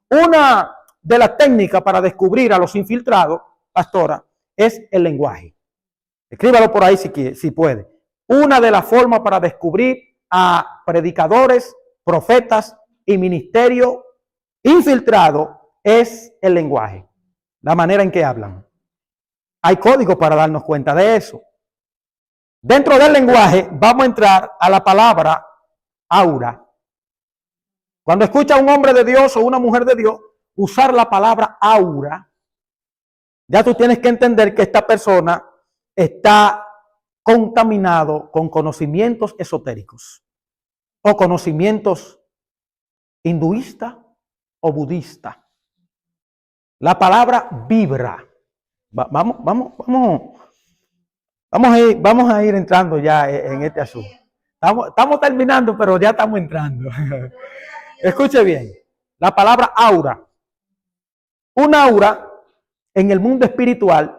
Una de las técnicas para descubrir a los infiltrados, pastora, es el lenguaje. Escríbalo por ahí si puede. Una de las formas para descubrir a predicadores, profetas y ministerio infiltrado es el lenguaje, la manera en que hablan. Hay códigos para darnos cuenta de eso. Dentro del lenguaje vamos a entrar a la palabra aura. Cuando escucha a un hombre de Dios o una mujer de Dios usar la palabra aura, ya tú tienes que entender que esta persona está contaminado con conocimientos esotéricos o conocimientos hinduistas o budistas. La palabra vibra. Vamos a ir entrando ya en este asunto. Estamos terminando, pero ya estamos entrando. Escuche bien. La palabra aura. Un aura en el mundo espiritual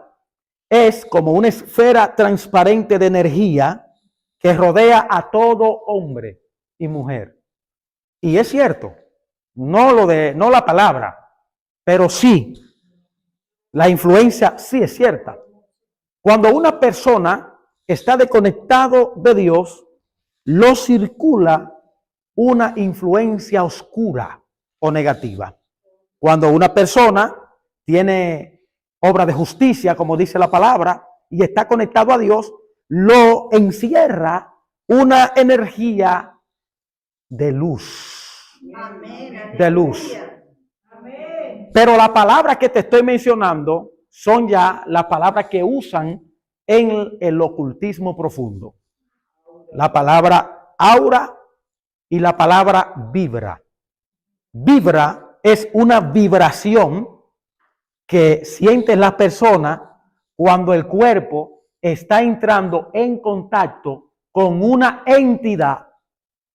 es como una esfera transparente de energía que rodea a todo hombre y mujer. Y es cierto, no la palabra, pero sí, la influencia sí es cierta. Cuando una persona está desconectado de Dios, lo circula una influencia oscura o negativa. Cuando una persona tiene obra de justicia, como dice la palabra, y está conectado a Dios, lo encierra una energía de luz. Amén. De luz. Amén. Pero la palabra que te estoy mencionando son ya las palabras que usan en el ocultismo profundo. La palabra aura y la palabra vibra. Vibra es una vibración que siente la persona cuando el cuerpo está entrando en contacto con una entidad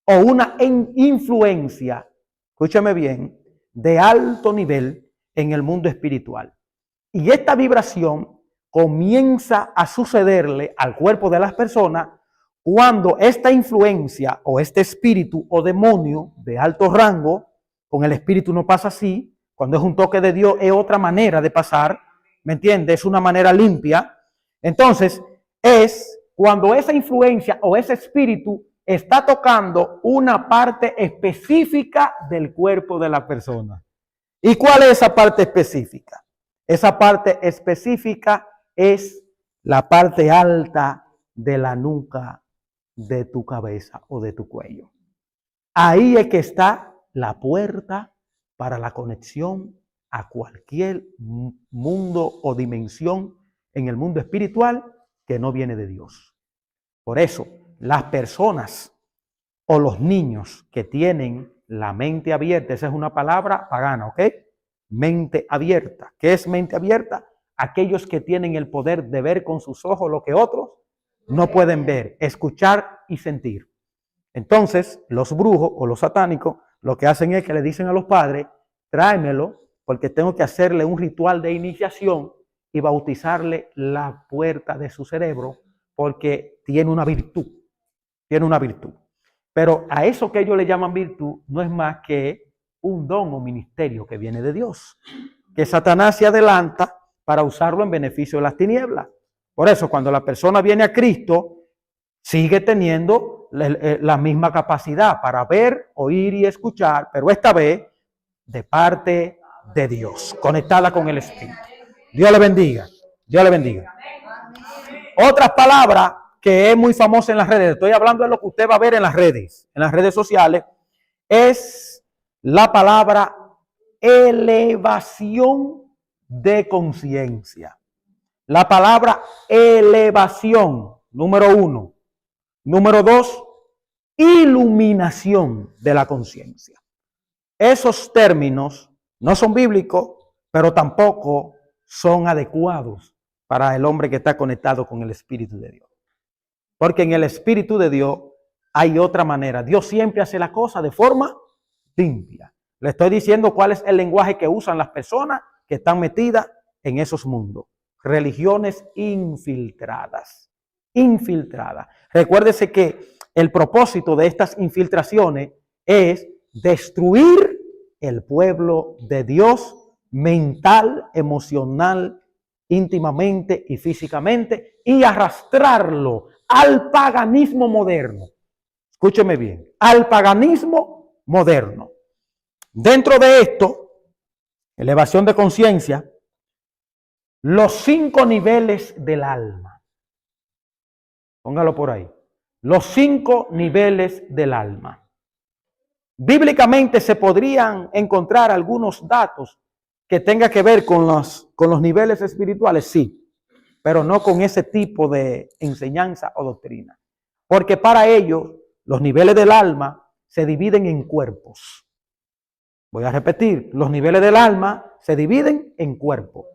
o una influencia, escúchame bien, de alto nivel en el mundo espiritual. Y esta vibración comienza a sucederle al cuerpo de las personas cuando esta influencia o este espíritu o demonio de alto rango, con el espíritu no pasa así, cuando es un toque de Dios es otra manera de pasar, ¿me entiendes? Es una manera limpia. Entonces, es cuando esa influencia o ese espíritu está tocando una parte específica del cuerpo de la persona. ¿Y cuál es esa parte específica? Esa parte específica es la parte alta de la nuca de tu cabeza o de tu cuello. Ahí es que está la puerta para la conexión a cualquier mundo o dimensión en el mundo espiritual que no viene de Dios. Por eso, las personas o los niños que tienen la mente abierta, esa es una palabra pagana, ¿ok? Mente abierta. ¿Qué es mente abierta? Aquellos que tienen el poder de ver con sus ojos lo que otros no pueden ver, escuchar y sentir. Entonces, los brujos o los satánicos lo que hacen es que le dicen a los padres, tráemelo porque tengo que hacerle un ritual de iniciación y bautizarle la puerta de su cerebro porque tiene una virtud. Tiene una virtud. Pero a eso que ellos le llaman virtud no es más que un don o ministerio que viene de Dios, que Satanás se adelanta para usarlo en beneficio de las tinieblas. Por eso, cuando la persona viene a Cristo, sigue teniendo la misma capacidad para ver, oír y escuchar, pero esta vez de parte de Dios, conectada con el Espíritu. Dios le bendiga. Dios le bendiga. Otras palabras que es muy famosa en las redes, estoy hablando de lo que usted va a ver en las redes sociales, es la palabra elevación de conciencia. La palabra elevación, número 1. Número 2, iluminación de la conciencia. Esos términos no son bíblicos, pero tampoco son adecuados para el hombre que está conectado con el Espíritu de Dios. Porque en el Espíritu de Dios hay otra manera. Dios siempre hace la cosa de forma limpia. Le estoy diciendo cuál es el lenguaje que usan las personas que están metidas en esos mundos. Religiones infiltradas. Infiltradas. Recuérdese que el propósito de estas infiltraciones es destruir el pueblo de Dios mental, emocional, íntimamente y físicamente, y arrastrarlo al paganismo moderno. Escúcheme bien, al paganismo moderno. Dentro de esto, elevación de conciencia, los 5 niveles del alma. Póngalo por ahí. Los 5 niveles del alma. Bíblicamente se podrían encontrar algunos datos que tengan que ver con los niveles espirituales, sí, pero no con ese tipo de enseñanza o doctrina. Porque para ellos, los niveles del alma se dividen en cuerpos. Voy a repetir, los niveles del alma se dividen en cuerpos.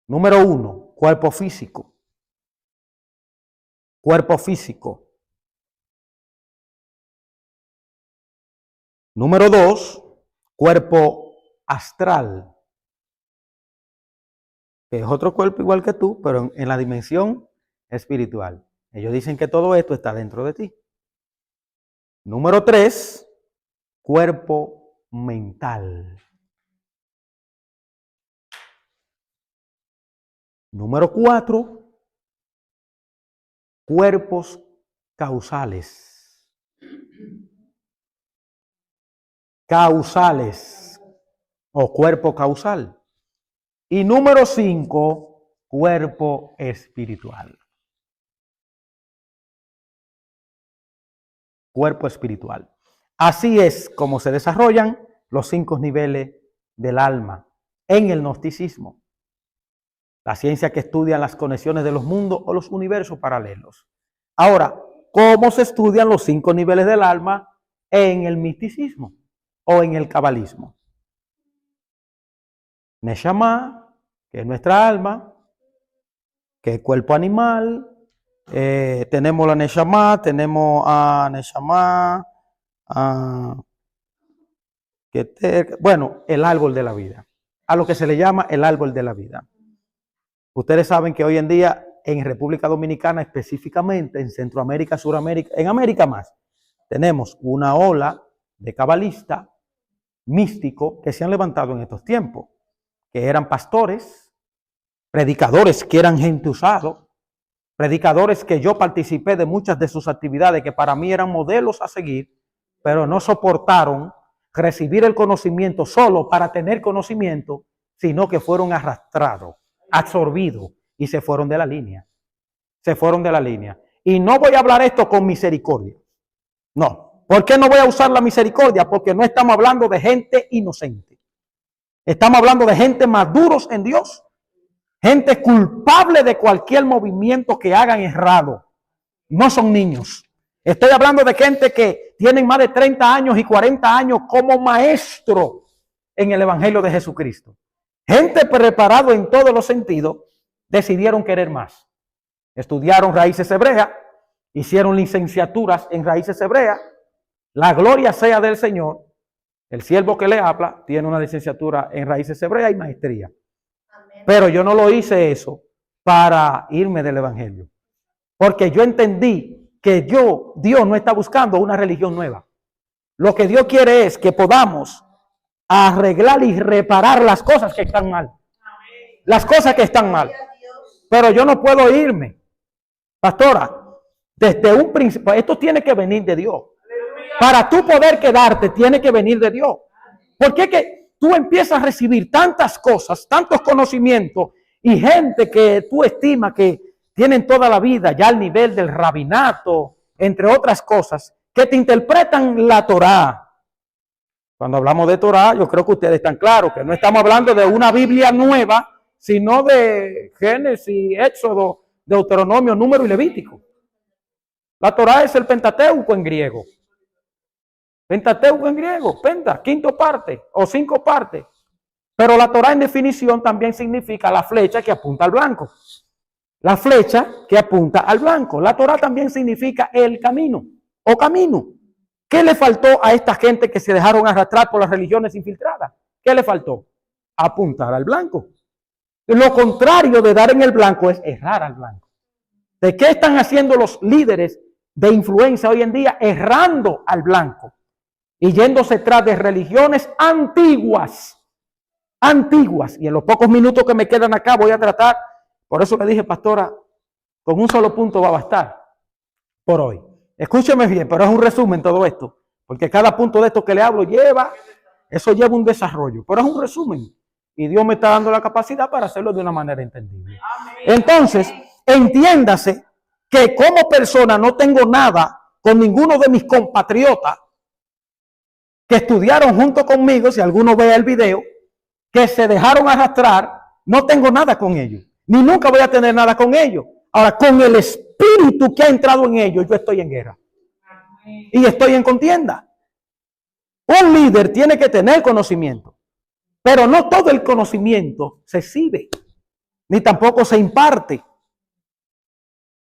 Número 1, cuerpo físico. Cuerpo físico. Número 2, cuerpo astral, que es otro cuerpo igual que tú, pero en la dimensión espiritual. Ellos dicen que todo esto está dentro de ti. Número 3, cuerpo mental. Número 4, cuerpos causales. Causales o cuerpo causal. Y número 5, cuerpo espiritual. Cuerpo espiritual. Así es como se desarrollan los 5 niveles del alma en el gnosticismo, la ciencia que estudia las conexiones de los mundos o los universos paralelos. Ahora, ¿cómo se estudian los 5 niveles del alma en el misticismo o en el cabalismo? Neshama, que es nuestra alma, que es cuerpo animal. Tenemos la Neshama, tenemos a Neshama, bueno, el árbol de la vida, a lo que se le llama el árbol de la vida. Ustedes saben que hoy en día en República Dominicana, específicamente en Centroamérica, Suramérica, en América más, tenemos una ola de cabalistas místicos que se han levantado en estos tiempos, que eran pastores, predicadores que eran gente usado, predicadores que yo participé de muchas de sus actividades que para mí eran modelos a seguir, pero no soportaron recibir el conocimiento solo para tener conocimiento, sino que fueron arrastrados, absorbidos y se fueron de la línea. Se fueron de la línea. Y no voy a hablar esto con misericordia. No. ¿Por qué no voy a usar la misericordia? Porque no estamos hablando de gente inocente. Estamos hablando de gente maduros en Dios. Gente culpable de cualquier movimiento que hagan errado. No son niños. Estoy hablando de gente que tienen más de 30 años y 40 años como maestro en el Evangelio de Jesucristo. Gente preparado en todos los sentidos, decidieron querer más. Estudiaron raíces hebreas, hicieron licenciaturas en raíces hebreas. La gloria sea del Señor. El siervo que le habla tiene una licenciatura en raíces hebreas y maestría. Pero yo no lo hice eso para irme del Evangelio. Porque yo entendí que Dios no está buscando una religión nueva. Lo que Dios quiere es que podamos arreglar y reparar las cosas que están mal. Las cosas que están mal. Pero yo no puedo irme. Pastora, desde un principio, esto tiene que venir de Dios. Para tú poder quedarte, tiene que venir de Dios. Porque es que tú empiezas a recibir tantas cosas, tantos conocimientos y gente que tú estimas que tienen toda la vida ya al nivel del rabinato, entre otras cosas, que te interpretan la Torá. Cuando hablamos de Torá, yo creo que ustedes están claros que no estamos hablando de una Biblia nueva, sino de Génesis, Éxodo, Deuteronomio, Número y Levítico. La Torá es el Pentateuco en griego. Pentateuco en griego, penta, 5 parte o 5 partes. Pero la Torá en definición también significa la flecha que apunta al blanco. La flecha que apunta al blanco. La Torá también significa el camino o camino. ¿Qué le faltó a esta gente que se dejaron arrastrar por las religiones infiltradas? ¿Qué le faltó? Apuntar al blanco. Lo contrario de dar en el blanco es errar al blanco. ¿De qué están haciendo los líderes de influencia hoy en día? Errando al blanco. y yéndose tras de religiones antiguas. Y en los pocos minutos que me quedan acá voy a tratar, por eso le dije, pastora, con un solo punto va a bastar por hoy. Escúcheme bien, pero es un resumen todo esto, porque cada punto de esto que le hablo lleva un desarrollo, pero es un resumen. Y Dios me está dando la capacidad para hacerlo de una manera entendible. Entonces, entiéndase que como persona no tengo nada con ninguno de mis compatriotas que estudiaron junto conmigo, si alguno ve el video, que se dejaron arrastrar, no tengo nada con ellos, ni nunca voy a tener nada con ellos. Ahora, con el espíritu que ha entrado en ellos, yo estoy en guerra y estoy en contienda. Un líder tiene que tener conocimiento, pero no todo el conocimiento se exhibe, ni tampoco se imparte.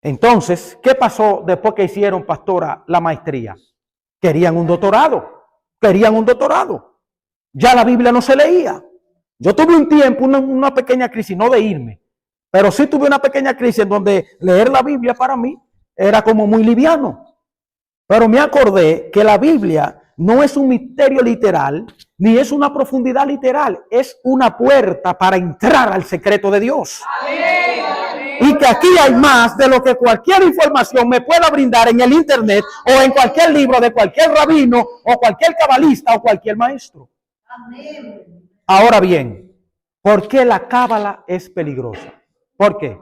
Entonces, ¿qué pasó después que hicieron, pastora, la maestría? Querían un doctorado. Ya la Biblia no se leía. Yo tuve un tiempo, una pequeña crisis, no de irme, pero sí tuve una pequeña crisis en donde leer la Biblia para mí era como muy liviano. Pero me acordé que la Biblia no es un misterio literal, ni es una profundidad literal, es una puerta para entrar al secreto de Dios. Y que aquí hay más de lo que cualquier información me pueda brindar en el internet o en cualquier libro de cualquier rabino o cualquier cabalista o cualquier maestro. Ahora bien, ¿por qué la cábala es peligrosa? ¿Por qué?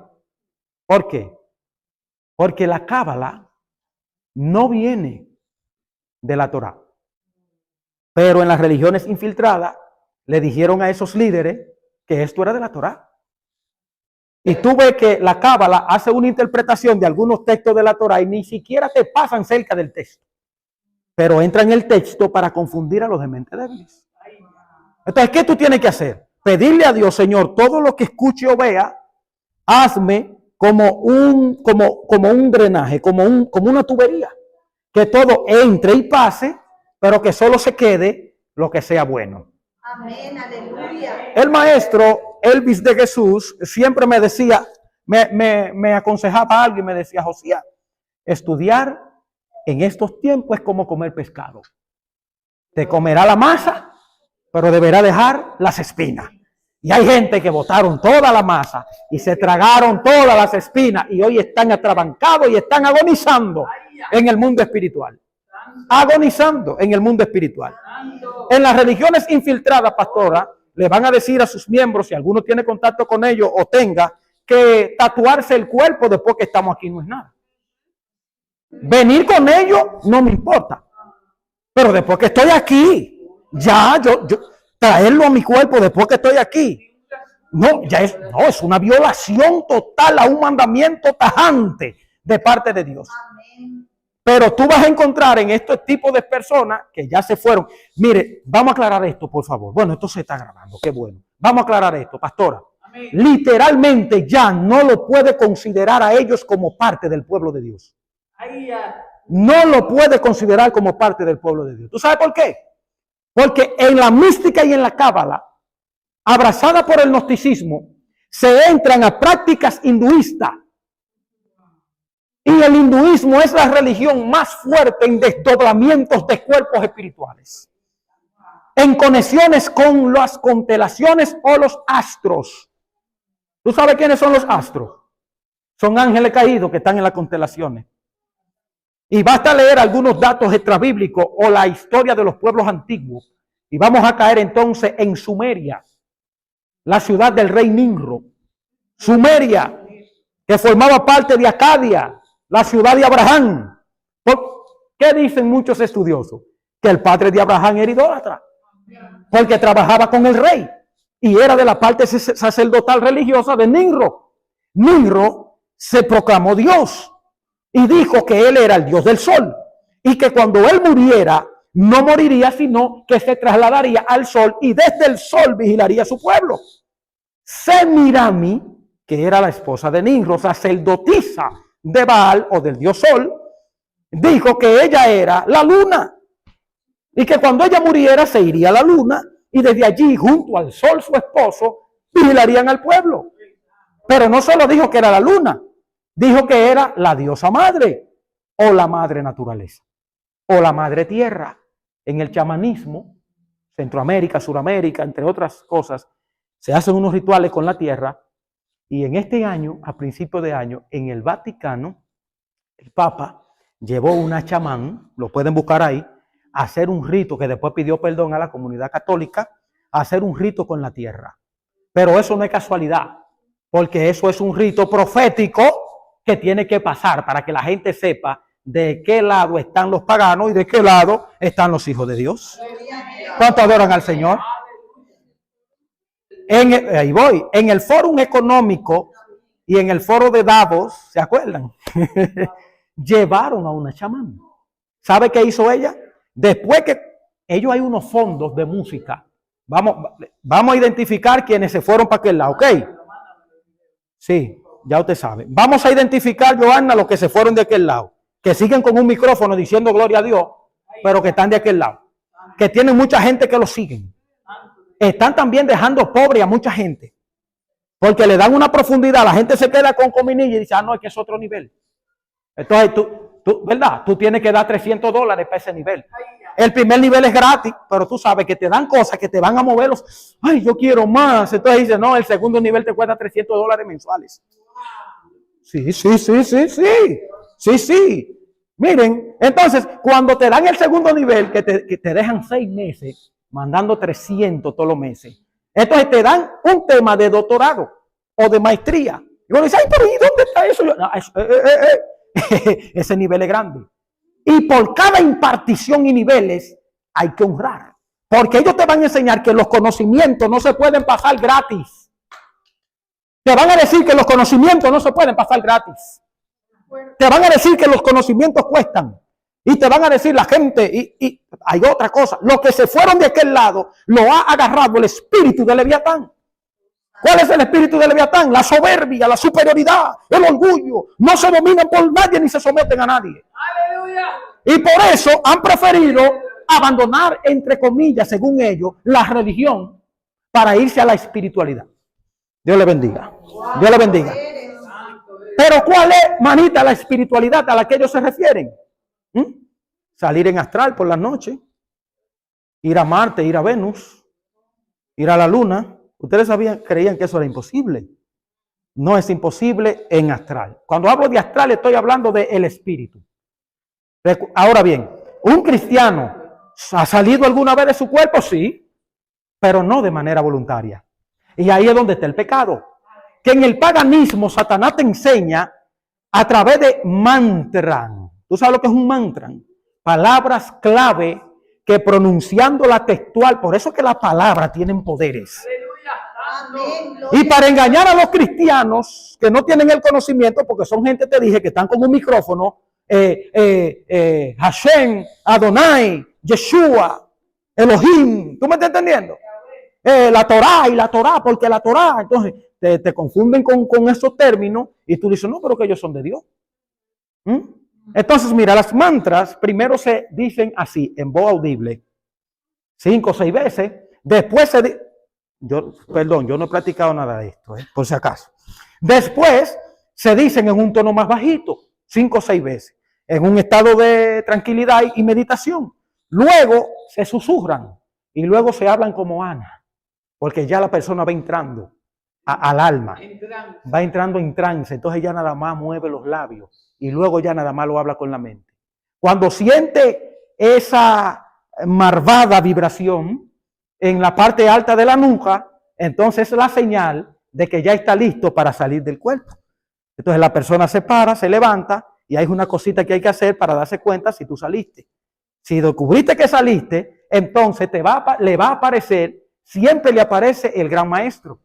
Porque la cábala no viene de la Torá. Pero en las religiones infiltradas le dijeron a esos líderes que esto era de la Torá. Y tú ves que la cábala hace una interpretación de algunos textos de la Torá y ni siquiera te pasan cerca del texto. Pero entra en el texto para confundir a los de mente débiles. Entonces, ¿qué tú tienes que hacer? Pedirle a Dios, Señor, todo lo que escuche o vea, hazme como un drenaje, como una tubería. Que todo entre y pase, pero que solo se quede lo que sea bueno. Amén, aleluya. El maestro Elvis de Jesús siempre me decía, me aconsejaba algo y me decía, Josías, estudiar en estos tiempos es como comer pescado. Te comerá la masa, pero deberá dejar las espinas. Y hay gente que botaron toda la masa y se tragaron todas las espinas y hoy están atrabancados y están agonizando en el mundo espiritual. Agonizando en el mundo espiritual. En las religiones infiltradas, pastora, le van a decir a sus miembros, si alguno tiene contacto con ellos o tenga, que tatuarse el cuerpo después que estamos aquí no es nada. Venir con ellos no me importa. Pero después que estoy aquí, ya yo traerlo a mi cuerpo después que estoy aquí. No, es una violación total a un mandamiento tajante de parte de Dios. Pero tú vas a encontrar en estos tipos de personas que ya se fueron. Mire, vamos a aclarar esto, por favor. Bueno, esto se está grabando, qué bueno. Vamos a aclarar esto, pastora. Amén. Literalmente ya no lo puede considerar a ellos como parte del pueblo de Dios. No lo puede considerar como parte del pueblo de Dios. ¿Tú sabes por qué? Porque en la mística y en la cábala, abrazada por el gnosticismo, se entran a prácticas hinduistas. Y el hinduismo es la religión más fuerte en desdoblamientos de cuerpos espirituales. En conexiones con las constelaciones o los astros. ¿Tú sabes quiénes son los astros? Son ángeles caídos que están en las constelaciones. Y basta leer algunos datos extrabíblicos o la historia de los pueblos antiguos. Y vamos a caer entonces en Sumeria, la ciudad del rey Nimrod. Sumeria, que formaba parte de Acadia, la ciudad de Abraham. ¿Qué dicen muchos estudiosos? Que el padre de Abraham era idólatra, porque trabajaba con el rey y era de la parte sacerdotal religiosa de Nimrod. Nimrod se proclamó Dios y dijo que él era el Dios del sol y que cuando él muriera no moriría, sino que se trasladaría al sol y desde el sol vigilaría a su pueblo. Semirami, que era la esposa de Nimrod, sacerdotisa de Baal o del dios sol, dijo que ella era la luna y que cuando ella muriera se iría a la luna y desde allí junto al sol su esposo vigilarían al pueblo. Pero no solo dijo que era la luna, dijo que era la diosa madre o la madre naturaleza o la madre tierra. En el chamanismo, Centroamérica, Suramérica, entre otras cosas, se hacen unos rituales con la tierra. Y en este año, a principio de año, en el Vaticano, el Papa llevó una chamán, lo pueden buscar ahí, a hacer un rito que después pidió perdón a la comunidad católica, a hacer un rito con la tierra. Pero eso no es casualidad, porque eso es un rito profético que tiene que pasar para que la gente sepa de qué lado están los paganos y de qué lado están los hijos de Dios. ¿Cuánto adoran al Señor? Ahí voy. En el Fórum Económico y en el Foro de Davos, ¿se acuerdan? Llevaron a una chamán. ¿Sabe qué hizo ella? Después que ellos hay unos fondos de música. Vamos a identificar quienes se fueron para aquel lado, ¿ok? Sí, ya usted sabe. Vamos a identificar, Johanna, los que se fueron de aquel lado. Que siguen con un micrófono diciendo gloria a Dios, pero que están de aquel lado. Que tienen mucha gente que los siguen. Están también dejando pobre a mucha gente. Porque le dan una profundidad. La gente se queda con cominilla y dice, no, es que es otro nivel. Entonces tú, ¿verdad? Tú tienes que dar $300 para ese nivel. El primer nivel es gratis, pero tú sabes que te dan cosas que te van a mover los, ay, yo quiero más. Entonces dice, no, el segundo nivel te cuesta $300 mensuales. Sí. Miren, entonces, cuando te dan el segundo nivel, que te dejan 6 meses, mandando 300 todos los meses, entonces te dan un tema de doctorado o de maestría. Y uno dice, ay, pero ¿y dónde está eso? Ese nivel es grande. Y por cada impartición y niveles hay que honrar. Porque ellos te van a enseñar que los conocimientos no se pueden pasar gratis. Te van a decir que los conocimientos no se pueden pasar gratis. Te van a decir que los conocimientos cuestan. Y te van a decir la gente, y hay otra cosa. Los que se fueron de aquel lado, lo ha agarrado el espíritu de Leviatán. ¿Cuál es el espíritu de Leviatán? La soberbia, la superioridad, el orgullo. No se dominan por nadie ni se someten a nadie. ¡Aleluya! Y por eso han preferido abandonar, entre comillas, según ellos, la religión para irse a la espiritualidad. Dios le bendiga. Dios le bendiga. Pero ¿cuál es, manita, la espiritualidad a la que ellos se refieren? Salir en astral por la noche, ir a Marte, ir a Venus, ir a la Luna. Ustedes creían que eso era imposible. No es imposible en astral. Cuando hablo de astral estoy hablando del espíritu. Ahora bien, ¿un cristiano ha salido alguna vez de su cuerpo? Sí, pero no de manera voluntaria. Y ahí es donde está el pecado. Que en el paganismo Satanás te enseña a través de mantra. ¿Tú sabes lo que es un mantra? Palabras clave que pronunciándola textual, por eso es que las palabras tienen poderes. Y para engañar a los cristianos que no tienen el conocimiento, porque son gente, te dije, que están con un micrófono, Hashem, Adonai, Yeshua, Elohim, ¿tú me estás entendiendo? La Torá y la Torá, porque la Torá, entonces te confunden con esos términos y tú dices, no, pero que ellos son de Dios. Entonces, mira, las mantras primero se dicen así, en voz audible, 5 o 6 veces, después yo no he practicado nada de esto, por si acaso. Después se dicen en un tono más bajito, 5 o 6 veces, en un estado de tranquilidad y meditación. Luego se susurran y luego se hablan como Ana, porque ya la persona va entrando al alma, va entrando en trance, entonces ya nada más mueve los labios y luego ya nada más lo habla con la mente. Cuando siente esa marvada vibración en la parte alta de la nuca, entonces es la señal de que ya está listo para salir del cuerpo. Entonces la persona se para, se levanta y hay una cosita que hay que hacer para darse cuenta si tú saliste. Si descubriste que saliste, entonces le va a aparecer, siempre le aparece el gran maestro.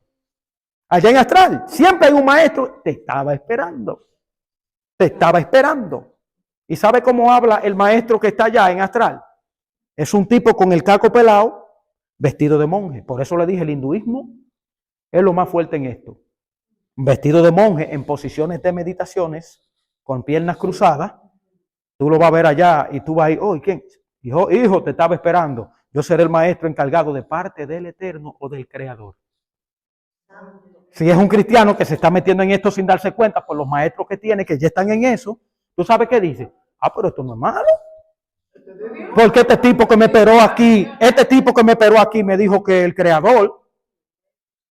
Allá en astral, siempre hay un maestro, te estaba esperando. Te estaba esperando. ¿Y sabe cómo habla el maestro que está allá en astral? Es un tipo con el caco pelado, vestido de monje. Por eso le dije, el hinduismo es lo más fuerte en esto. Vestido de monje en posiciones de meditaciones, con piernas cruzadas. Tú lo vas a ver allá y tú vas a ir, oh, ¿quién? Hijo, te estaba esperando. Yo seré el maestro encargado de parte del Eterno o del Creador. Si es un cristiano que se está metiendo en esto sin darse cuenta por los maestros que tiene, que ya están en eso, ¿tú sabes qué dice? Ah, pero esto no es malo. Porque este tipo que me operó aquí, me dijo que el creador,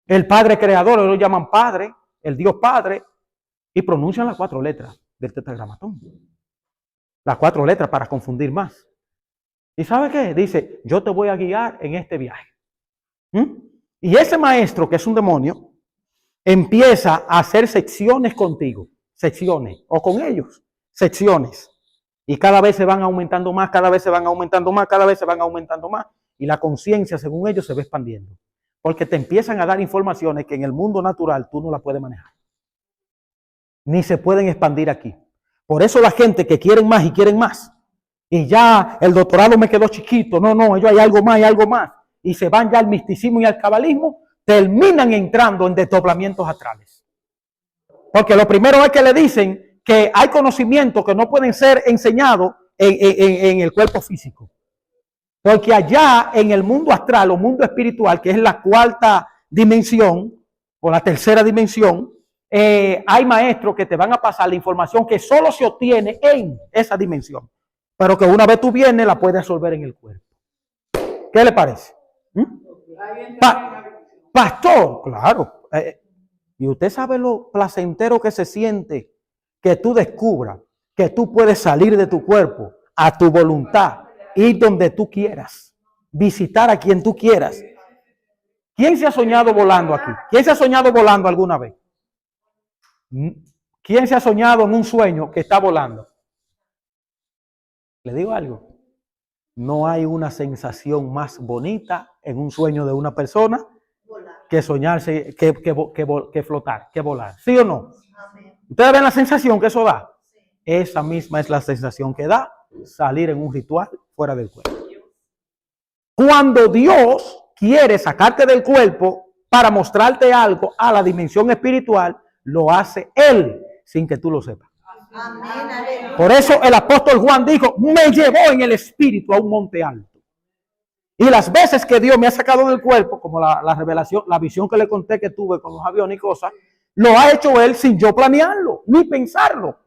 el Padre creador, lo llaman Padre, el Dios Padre, y pronuncian las 4 letras del tetragramatón. Las 4 letras para confundir más. ¿Y sabe qué? Dice, yo te voy a guiar en este viaje. Y ese maestro, que es un demonio, empieza a hacer secciones contigo. Secciones. O con ellos. Secciones. Y cada vez se van aumentando más, cada vez se van aumentando más, cada vez se van aumentando más. Y la conciencia, según ellos, se va expandiendo. Porque te empiezan a dar informaciones que en el mundo natural tú no las puedes manejar. Ni se pueden expandir aquí. Por eso la gente que quieren más y quieren más. Y ya el doctorado me quedó chiquito. No, yo hay algo más, hay algo más. Y se van ya al misticismo y al cabalismo. Terminan entrando en desdoblamientos astrales. Porque lo primero es que le dicen que hay conocimientos que no pueden ser enseñados en el cuerpo físico. Porque allá en el mundo astral o mundo espiritual, que es la 4ª dimensión o la 3ª dimensión, hay maestros que te van a pasar la información que solo se obtiene en esa dimensión, pero que una vez tú vienes la puedes resolver en el cuerpo. ¿Qué le parece? Pastor, claro. Y usted sabe lo placentero que se siente que tú descubras que tú puedes salir de tu cuerpo a tu voluntad, ir donde tú quieras, visitar a quien tú quieras. ¿Quién se ha soñado volando aquí? ¿Quién se ha soñado volando alguna vez? ¿Quién se ha soñado en un sueño que está volando? Le digo algo. No hay una sensación más bonita en un sueño de una persona que soñarse, que flotar, que volar. ¿Sí o no? ¿Ustedes ven la sensación que eso da? Esa misma es la sensación que da salir en un ritual fuera del cuerpo. Cuando Dios quiere sacarte del cuerpo para mostrarte algo a la dimensión espiritual, lo hace Él sin que tú lo sepas. Amén. Por eso el apóstol Juan dijo, me llevó en el espíritu a un monte alto. Y las veces que Dios me ha sacado del cuerpo, como la revelación, la visión que le conté que tuve con los aviones y cosas, lo ha hecho Él sin yo planearlo, ni pensarlo.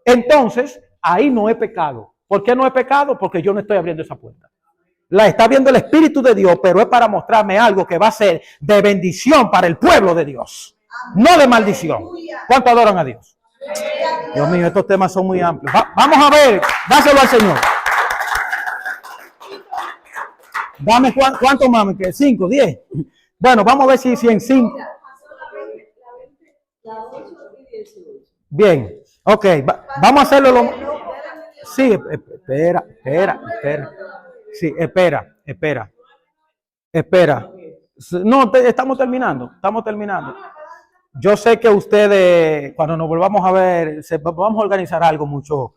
Entonces, ahí no he pecado. ¿Por qué no he pecado? Porque yo no estoy abriendo esa puerta. La está viendo el Espíritu de Dios, pero es para mostrarme algo que va a ser de bendición para el pueblo de Dios, no de maldición. ¿Cuánto adoran a Dios? Dios mío, estos temas son muy amplios. Vamos a ver, dáselo al Señor. Dame cuánto más, 5, 10. Bueno, vamos a ver si en 5. Bien, ok, vamos a hacerlo. Sí, espera. Sí, espera. No, estamos terminando. Yo sé que ustedes, cuando nos volvamos a ver, vamos a organizar algo mucho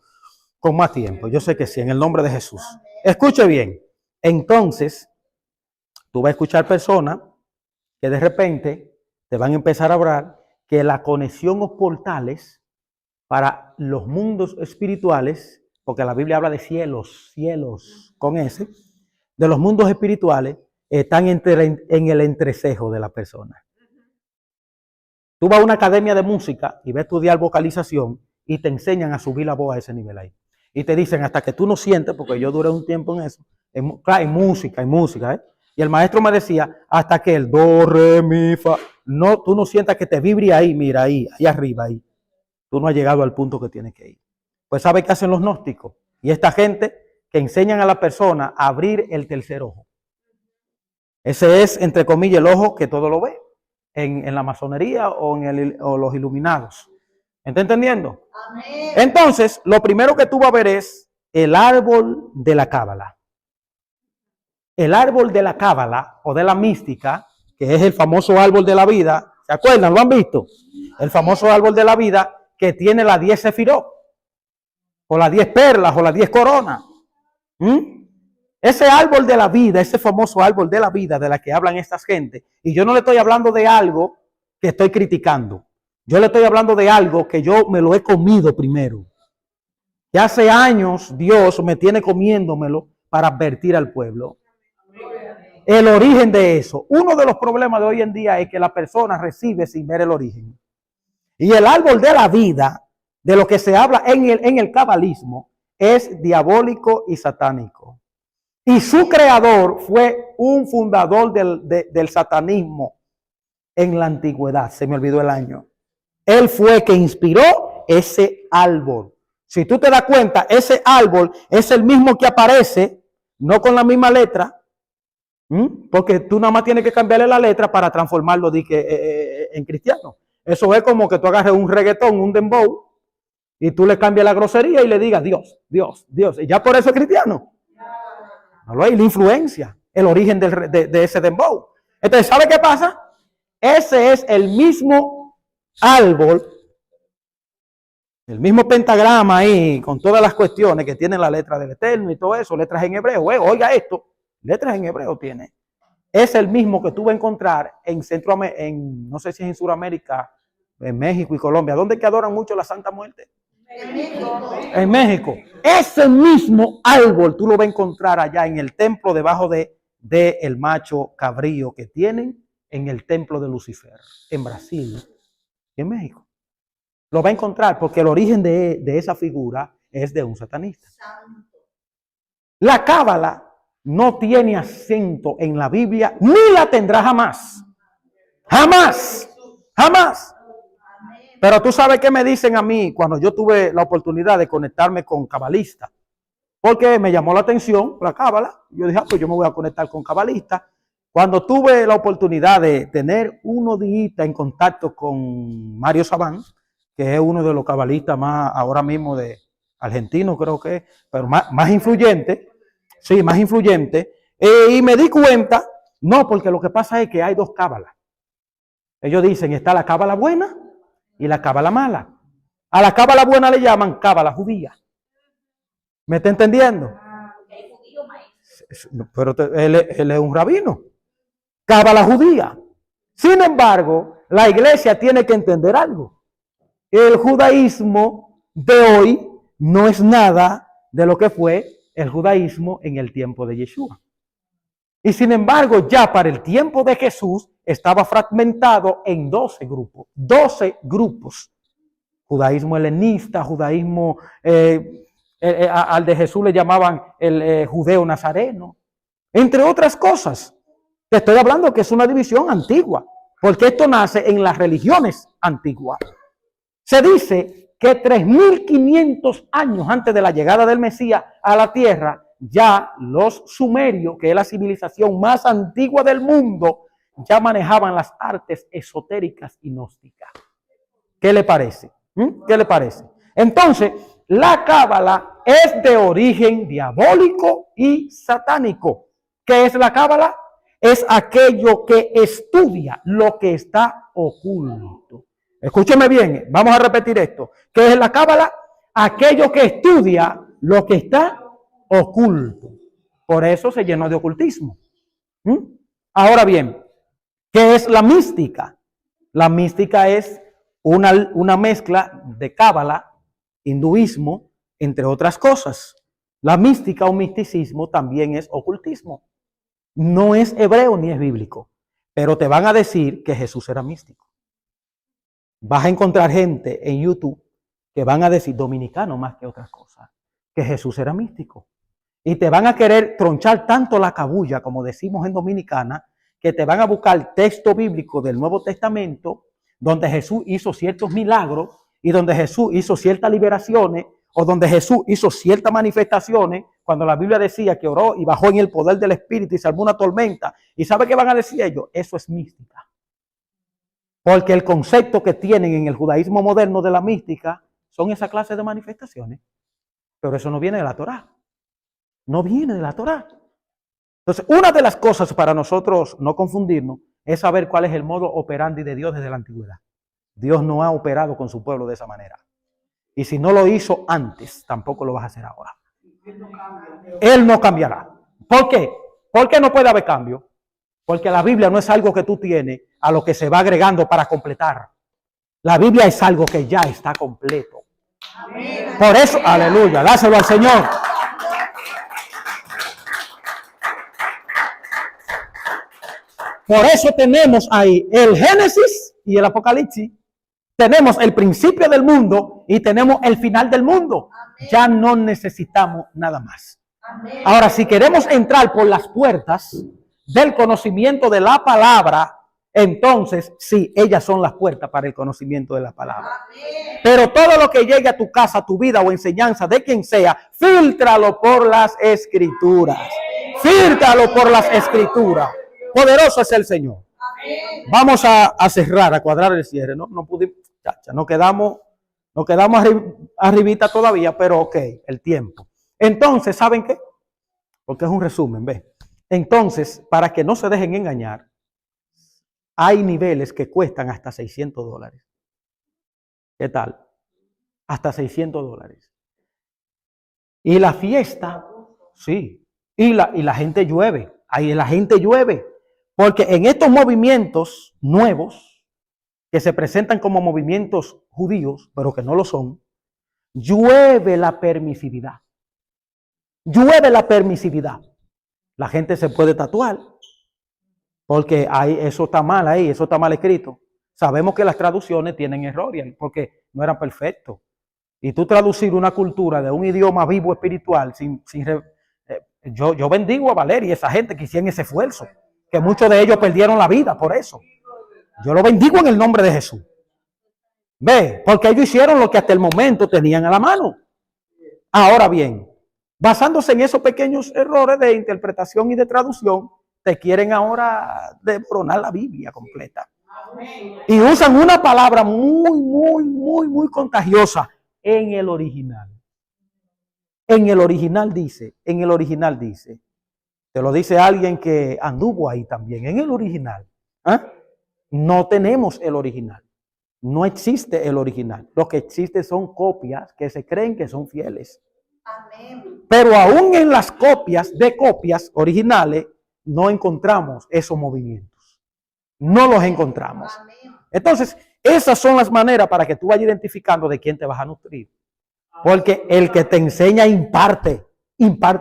con más tiempo. Yo sé que sí, en el nombre de Jesús. Escuche bien. Entonces, tú vas a escuchar personas que de repente te van a empezar a hablar que la conexión o portales para los mundos espirituales, porque la Biblia habla de cielos con ese, de los mundos espirituales, están en el entrecejo de la persona. Tú vas a una academia de música y vas a estudiar vocalización y te enseñan a subir la voz a ese nivel ahí. Y te dicen hasta que tú no sientes, porque yo duré un tiempo en eso, claro, hay música, Y el maestro me decía, hasta que el do, re, mi, fa, no, tú no sientas que te vibre ahí, mira, ahí arriba, ahí. Tú no has llegado al punto que tienes que ir. Pues ¿sabe qué hacen los gnósticos? Y esta gente que enseñan a la persona a abrir el tercer ojo. Ese es, entre comillas, el ojo que todo lo ve. En la masonería o los iluminados. ¿Está entendiendo? Amén. Entonces, lo primero que tú vas a ver es el árbol de la cábala. El árbol de la cábala o de la mística, que es el famoso árbol de la vida. ¿Se acuerdan? ¿Lo han visto? El famoso árbol de la vida que tiene las 10 sefirot, o las 10 perlas, o las 10 coronas. Ese árbol de la vida, ese famoso árbol de la vida de la que hablan estas gentes, y yo no le estoy hablando de algo que estoy criticando. Yo le estoy hablando de algo que yo me lo he comido primero. Que hace años Dios me tiene comiéndomelo para advertir al pueblo. El origen de eso. Uno de los problemas de hoy en día es que la persona recibe sin ver el origen. Y el árbol de la vida, de lo que se habla en el cabalismo, es diabólico y satánico. Y su creador fue un fundador del satanismo en la antigüedad. Se me olvidó el año. Él fue que inspiró ese árbol. Si tú te das cuenta, ese árbol es el mismo que aparece, no con la misma letra, porque tú nada más tienes que cambiarle la letra para transformarlo en cristiano. Eso es como que tú agarres un reggaetón, un dembow, y tú le cambias la grosería y le digas Dios, Dios, Dios. Y ya por eso es cristiano. No lo hay, la influencia, el origen de ese dembow. Entonces, ¿sabe qué pasa? Ese es el mismo árbol, el mismo pentagrama ahí, con todas las cuestiones que tiene la letra del Eterno y todo eso, letras en hebreo. Oiga esto, letras en hebreo tiene. Es el mismo que tú vas a encontrar en no sé si es en Sudamérica, en México y Colombia. ¿Dónde que adoran mucho la Santa Muerte? En México. En México. Ese mismo árbol tú lo vas a encontrar allá en el templo debajo de el macho cabrío que tienen en el templo de Lucifer, en Brasil y en México. Lo va a encontrar porque el origen de esa figura es de un satanista. La cábala no tiene acento en la Biblia, ni la tendrá jamás. Jamás. Jamás. Pero tú sabes qué me dicen a mí cuando yo tuve la oportunidad de conectarme con cabalistas. Porque me llamó la atención la cábala. Yo dije, pues yo me voy a conectar con cabalistas. Cuando tuve la oportunidad de tener unos días en contacto con Mario Sabán, que es uno de los cabalistas más ahora mismo de argentino, creo que es, pero más influyente. Sí, más influyente. Y me di cuenta, no, porque lo que pasa es que hay dos cábalas. Ellos dicen, está la cábala buena y la cábala mala. A la cábala buena le llaman cábala judía. ¿Me está entendiendo? Pero él es un rabino. Cábala judía. Sin embargo, la iglesia tiene que entender algo. El judaísmo de hoy no es nada de lo que fue el judaísmo en el tiempo de Yeshua. Y sin embargo, ya para el tiempo de Jesús estaba fragmentado en 12 grupos. 12 grupos. Judaísmo helenista, judaísmo, al de Jesús le llamaban el judeo nazareno. Entre otras cosas. Te estoy hablando que es una división antigua. Porque esto nace en las religiones antiguas. Se dice que 3.500 años antes de la llegada del Mesías a la tierra, ya los sumerios, que es la civilización más antigua del mundo, ya manejaban las artes esotéricas y gnósticas. ¿Qué le parece? ¿Qué le parece? Entonces, la cábala es de origen diabólico y satánico. ¿Qué es la cábala? Es aquello que estudia lo que está oculto. Escúcheme bien, vamos a repetir esto. ¿Qué es la cábala? Aquello que estudia lo que está oculto. Por eso se llenó de ocultismo. Ahora bien, ¿qué es la mística? La mística es una mezcla de cábala, hinduismo, entre otras cosas. La mística o misticismo también es ocultismo. No es hebreo ni es bíblico, pero te van a decir que Jesús era místico. Vas a encontrar gente en YouTube que van a decir, dominicano más que otras cosas, que Jesús era místico. Y te van a querer tronchar tanto la cabulla, como decimos en Dominicana, que te van a buscar texto bíblico del Nuevo Testamento, donde Jesús hizo ciertos milagros y donde Jesús hizo ciertas liberaciones o donde Jesús hizo ciertas manifestaciones, cuando la Biblia decía que oró y bajó en el poder del Espíritu y salvó una tormenta. ¿Y sabe qué van a decir ellos? Eso es mística. Porque el concepto que tienen en el judaísmo moderno de la mística son esa clase de manifestaciones. Pero eso no viene de la Torá. No viene de la Torá. Entonces, una de las cosas para nosotros no confundirnos es saber cuál es el modo operandi de Dios desde la antigüedad. Dios no ha operado con su pueblo de esa manera. Y si no lo hizo antes, tampoco lo vas a hacer ahora. Él no cambiará. ¿Por qué? ¿Por qué no puede haber cambio? Porque la Biblia no es algo que tú tienes a lo que se va agregando para completar. La Biblia es algo que ya está completo. Amén. Por eso, aleluya, dáselo al Señor. Por eso tenemos ahí el Génesis y el Apocalipsis. Tenemos el principio del mundo y tenemos el final del mundo. Ya no necesitamos nada más. Ahora, si queremos entrar por las puertas del conocimiento de la palabra, entonces sí, ellas son las puertas para el conocimiento de la palabra. Pero todo lo que llegue a tu casa, a tu vida o enseñanza de quien sea, fíltralo por las escrituras. Fíltralo por las escrituras. Poderoso es el Señor. Vamos a cerrar, a cuadrar el cierre. No pudimos, chacha, nos quedamos arribita todavía, pero ok, el tiempo. Entonces, ¿saben qué? Porque es un resumen, ¿ve? Entonces, para que no se dejen engañar, hay niveles que cuestan hasta $600. ¿Qué tal? Hasta $600. Y la fiesta, sí, y la gente llueve, ahí la gente llueve, porque en estos movimientos nuevos, que se presentan como movimientos judíos, pero que no lo son, llueve la permisividad. Llueve la permisividad. La gente se puede tatuar, porque eso está mal ahí, eso está mal escrito. Sabemos que las traducciones tienen errores, porque no eran perfectos. Y tú traducir una cultura de un idioma vivo espiritual, yo bendigo a Valeria y esa gente que hicieron ese esfuerzo, que muchos de ellos perdieron la vida por eso. Yo lo bendigo en el nombre de Jesús. Ve, porque ellos hicieron lo que hasta el momento tenían a la mano. Ahora bien, basándose en esos pequeños errores de interpretación y de traducción, te quieren ahora desboronar la Biblia completa. Y usan una palabra muy contagiosa en el original. En el original dice, te lo dice alguien que anduvo ahí también, en el original. No tenemos el original. No existe el original. Lo que existe son copias que se creen que son fieles. Amén. Pero aún en las copias de copias originales no encontramos esos movimientos. No los encontramos. Entonces, esas son las maneras para que tú vayas identificando de quién te vas a nutrir. Porque el que te enseña imparte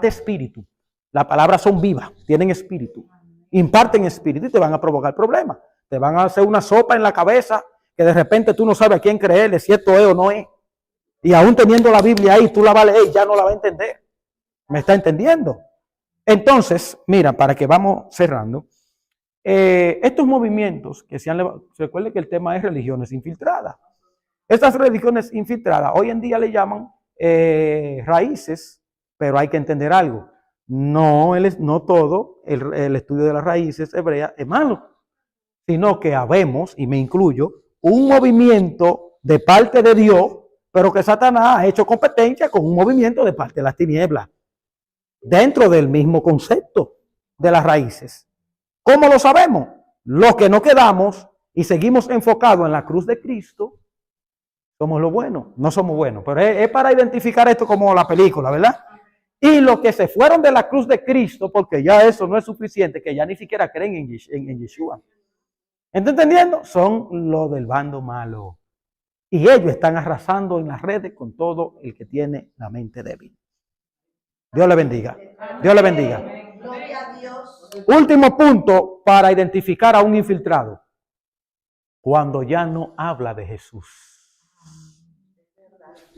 espíritu. Las palabras son vivas, tienen espíritu. Imparten espíritu y te van a provocar problemas. Te van a hacer una sopa en la cabeza que de repente tú no sabes a quién creerle, si esto es o no es. Y aún teniendo la Biblia ahí, tú la vas a leer y ya no la vas a entender. ¿Me está entendiendo? Entonces, mira, para que vamos cerrando, estos movimientos que se han levantado, recuerden que el tema es religiones infiltradas. Estas religiones infiltradas hoy en día le llaman raíces, pero hay que entender algo. No todo el estudio de las raíces hebreas es malo, sino que habemos, y me incluyo, un movimiento de parte de Dios, pero que Satanás ha hecho competencia con un movimiento de parte de las tinieblas, dentro del mismo concepto de las raíces. ¿Cómo lo sabemos? Los que no quedamos y seguimos enfocados en la cruz de Cristo, somos los buenos, no somos buenos, pero es para identificar esto como la película, ¿verdad? Y los que se fueron de la cruz de Cristo, porque ya eso no es suficiente, que ya ni siquiera creen en Yeshua. ¿Está entendiendo? Son los del bando malo. Y ellos están arrasando en las redes con todo el que tiene la mente débil. Dios le bendiga. Dios le bendiga. Gloria a Dios. Último punto para identificar a un infiltrado. Cuando ya no habla de Jesús.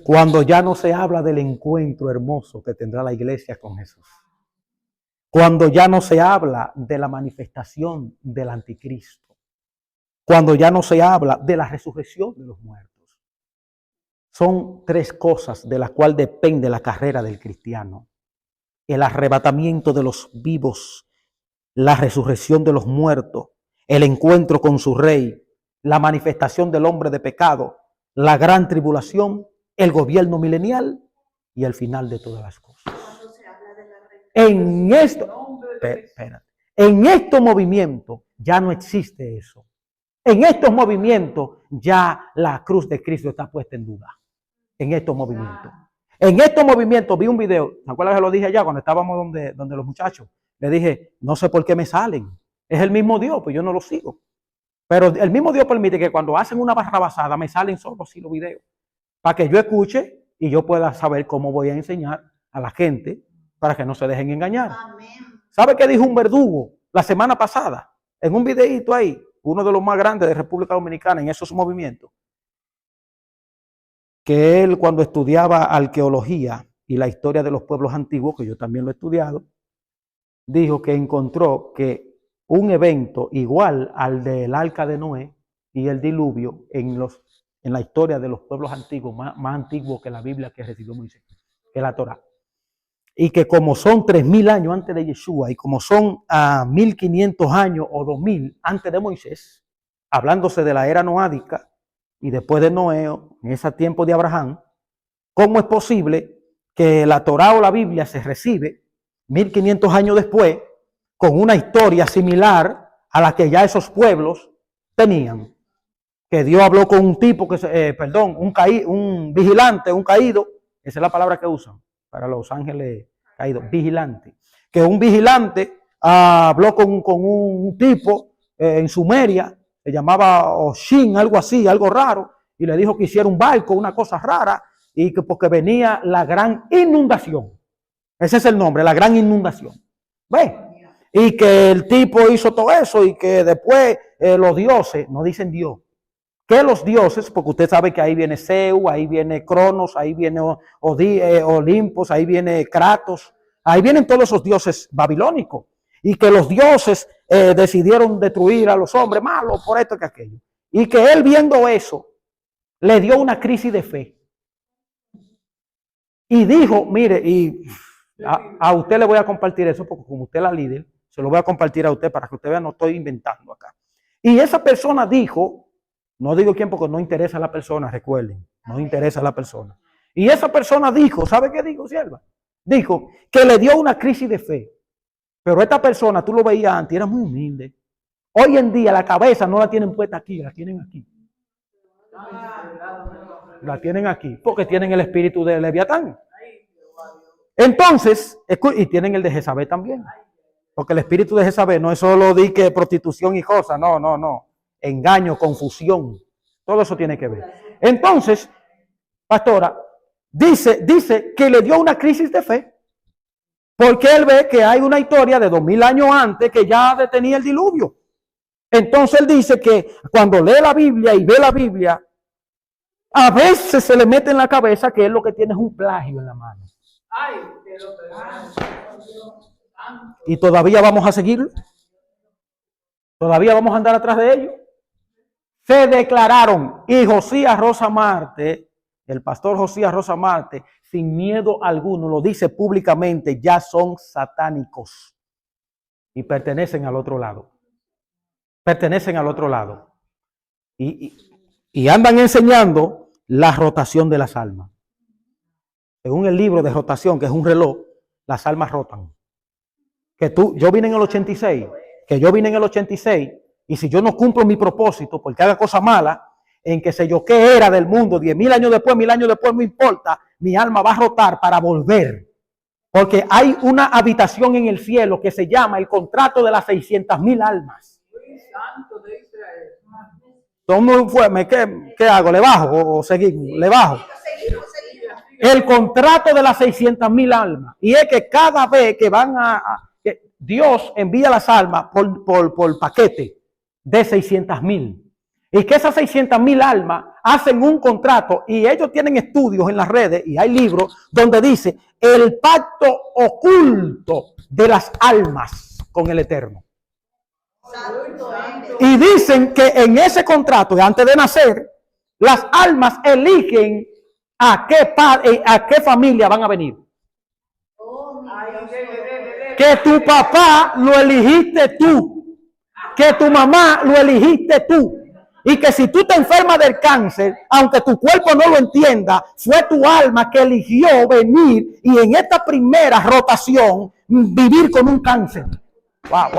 Cuando ya no se habla del encuentro hermoso que tendrá la iglesia con Jesús. Cuando ya no se habla de la manifestación del anticristo. Cuando ya no se habla de la resurrección de los muertos. Son tres cosas de las cuales depende la carrera del cristiano. El arrebatamiento de los vivos, la resurrección de los muertos, el encuentro con su rey, la manifestación del hombre de pecado, la gran tribulación, el gobierno milenial y el final de todas las cosas. En estos movimientos ya no existe eso. En estos movimientos ya la cruz de Cristo está puesta en duda. En estos movimientos. En estos movimientos vi un video, ¿se acuerdan que lo dije allá cuando estábamos donde los muchachos? Le dije, no sé por qué me salen. Es el mismo Dios, pues yo no lo sigo. Pero el mismo Dios permite que cuando hacen una barrabasada me salen solo así los videos. Para que yo escuche y yo pueda saber cómo voy a enseñar a la gente para que no se dejen engañar. Amén. ¿Sabe qué dijo un verdugo la semana pasada? En un videíto ahí, uno de los más grandes de República Dominicana en esos movimientos. que él cuando estudiaba arqueología y la historia de los pueblos antiguos, que yo también lo he estudiado, dijo que encontró que un evento igual al del arca de Noé y el diluvio en la historia de los pueblos antiguos, más antiguos que la Biblia que recibió Moisés, que la Torá. Y que como son 3.000 años antes de Yeshua y como son 1.500 años o 2.000 antes de Moisés, hablándose de la era noádica y después de Noé, en ese tiempo de Abraham, ¿cómo es posible que la Torá o la Biblia se recibe 1.500 años después con una historia similar a la que ya esos pueblos tenían? Que Dios habló con un tipo, un vigilante, un caído, esa es la palabra que usan para los ángeles caídos, vigilante. Que un vigilante habló con un tipo en Sumeria, se llamaba Oshin, algo así, algo raro, y le dijo que hiciera un barco, una cosa rara, y que porque venía la gran inundación. Ese es el nombre, la gran inundación. ¿Ve? Y que el tipo hizo todo eso y que después los dioses, no dicen Dios, que los dioses, porque usted sabe que ahí viene Zeus, ahí viene Cronos, ahí viene Olimpos, ahí viene Kratos, ahí vienen todos esos dioses babilónicos. Y que los dioses decidieron destruir a los hombres malos por esto que aquello. Y que él viendo eso, le dio una crisis de fe. Y dijo, mire, y a usted le voy a compartir eso, porque como usted es la líder, se lo voy a compartir a usted para que usted vea, no estoy inventando acá. Y esa persona dijo, no digo quién porque no interesa a la persona, recuerden, no interesa a la persona. Y esa persona dijo, ¿sabe qué dijo, sierva? Dijo que le dio una crisis de fe. Pero esta persona, tú lo veías antes, era muy humilde. Hoy en día la cabeza no la tienen puesta aquí, la tienen aquí. La tienen aquí, porque tienen el espíritu de Leviatán. Entonces, y tienen el de Jezabel también. Porque el espíritu de Jezabel no es solo de que prostitución y cosas, no. Engaño, confusión, todo eso tiene que ver. Entonces, pastora, dice que le dio una crisis de fe, porque él ve que hay una historia de 2.000 años antes que ya detenía el diluvio. Entonces él dice que cuando lee la Biblia y ve la Biblia, a veces se le mete en la cabeza que él lo que tiene es un plagio en la mano. Y todavía vamos a seguirlo. Todavía vamos a andar atrás de ellos. Se declararon, y Josías Rosa Marte, el pastor Josías Rosa Marte, sin miedo alguno, lo dice públicamente, ya son satánicos y pertenecen al otro lado. Pertenecen al otro lado. Y andan enseñando la rotación de las almas. Según el libro de rotación, que es un reloj, las almas rotan. Yo vine en el 86, y si yo no cumplo mi propósito, porque haga cosas malas, en que sé yo qué era del mundo, 10.000 años después, 1.000 años después, no importa, mi alma va a rotar para volver. Porque hay una habitación en el cielo que se llama el contrato de las 600.000 almas. ¿Qué hago? ¿Le bajo o seguimos? ¿Le bajo? El contrato de las 600.000 almas. Y es que cada vez que que Dios envía las almas por paquete de 600.000. Y que esas 600.000 almas hacen un contrato y ellos tienen estudios en las redes y hay libros donde dice el pacto oculto de las almas con el Eterno. Y dicen que en ese contrato, antes de nacer, las almas eligen a qué familia van a venir. Que tu papá lo eligiste tú, que tu mamá lo eligiste tú, y que si tú te enfermas del cáncer, aunque tu cuerpo no lo entienda, fue tu alma que eligió venir y en esta primera rotación vivir con un cáncer. Wow.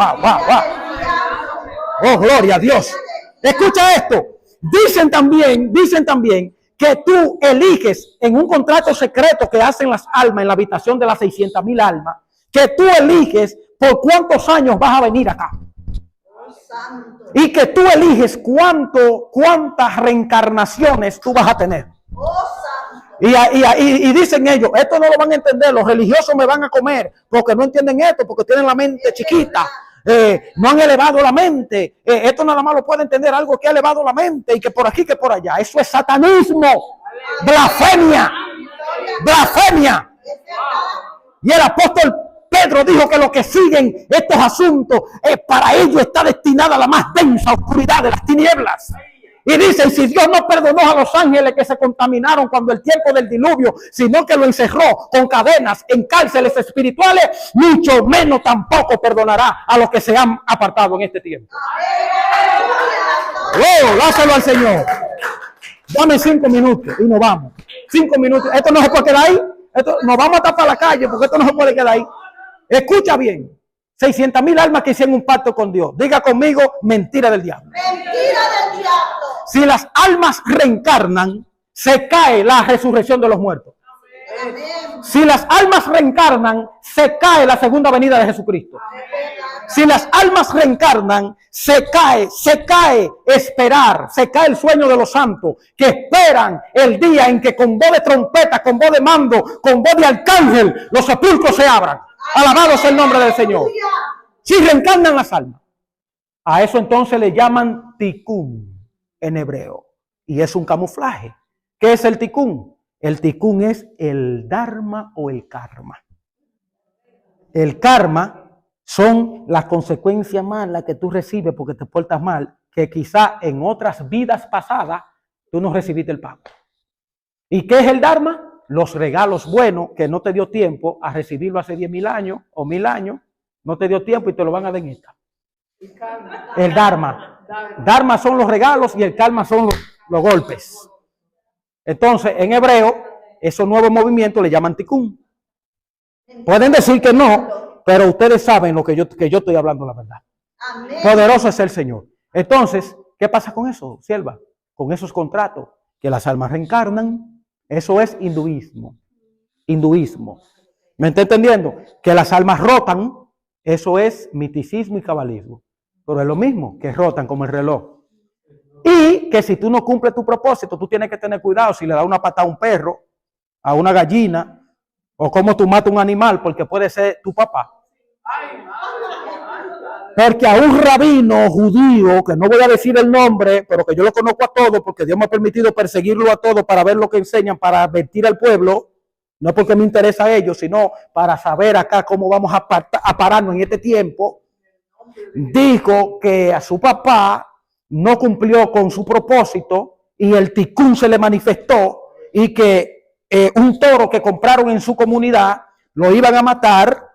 Oh, gloria a Dios. Escucha esto. Dicen también que tú eliges en un contrato secreto que hacen las almas en la habitación de las 600.000 almas, que tú eliges por cuántos años vas a venir acá. Y que tú eliges cuántas reencarnaciones tú vas a tener. Y dicen ellos, esto no lo van a entender, los religiosos me van a comer porque no entienden esto, porque tienen la mente chiquita. No han elevado la mente. Esto nada más lo puede entender algo que ha elevado la mente y que por aquí, que por allá. Eso es satanismo. Blasfemia. Blasfemia. Y el apóstol Pedro dijo que lo que siguen estos asuntos, para ellos está destinada la más densa oscuridad de las tinieblas. Y dice, si Dios no perdonó a los ángeles que se contaminaron cuando el tiempo del diluvio, sino que lo encerró con cadenas en cárceles espirituales, mucho menos tampoco perdonará a los que se han apartado en este tiempo. ¡Oh, dáselo al Señor! Dame 5 minutos y nos vamos. 5 minutos. Esto no se puede quedar ahí. Nos vamos a tapar la calle porque esto no se puede quedar ahí. Escucha bien. 600,000 almas que hicieron un pacto con Dios. Diga conmigo, mentira del diablo. Mentira del diablo. Si las almas reencarnan, se cae la resurrección de los muertos. Amén. Si las almas reencarnan, se cae la segunda venida de Jesucristo. Si las almas reencarnan, se cae esperar, se cae el sueño de los santos que esperan el día en que con voz de trompeta, con voz de mando, con voz de arcángel, los sepulcros se abran. Alabado sea el nombre del Señor. Si reencarnan las almas, a eso entonces le llaman tikkun en hebreo. Y es un camuflaje. ¿Qué es el tikkun? El tikkun es el dharma o el karma. El karma son las consecuencias malas que tú recibes porque te portas mal, que quizá en otras vidas pasadas tú no recibiste el pago. ¿Y qué es el dharma? Los regalos buenos que no te dio tiempo a recibirlo hace 10,000 años o 1000 años, no te dio tiempo y te lo van a dar en esta. El dharma. Dharma son los regalos y el karma son los golpes. Entonces, en hebreo, esos nuevos movimientos le llaman tikkun. Pueden decir que no, pero ustedes saben lo que yo estoy hablando la verdad. Amén. Poderoso es el Señor. Entonces, ¿qué pasa con eso, sierva? Con esos contratos, que las almas reencarnan. Eso es hinduismo. Hinduismo. ¿Me está entendiendo? Que las almas rotan. Eso es miticismo y cabalismo. Pero es lo mismo, que rotan como el reloj. Y que si tú no cumples tu propósito, tú tienes que tener cuidado si le das una patada a un perro, a una gallina, o cómo tú matas un animal, porque puede ser tu papá. Porque a un rabino judío, que no voy a decir el nombre, pero que yo lo conozco a todos, porque Dios me ha permitido perseguirlo a todos para ver lo que enseñan, para advertir al pueblo, no porque me interesa a ellos, sino para saber acá cómo vamos a pararnos en este tiempo. Dijo que a su papá no cumplió con su propósito y el tikkun se le manifestó y que un toro que compraron en su comunidad lo iban a matar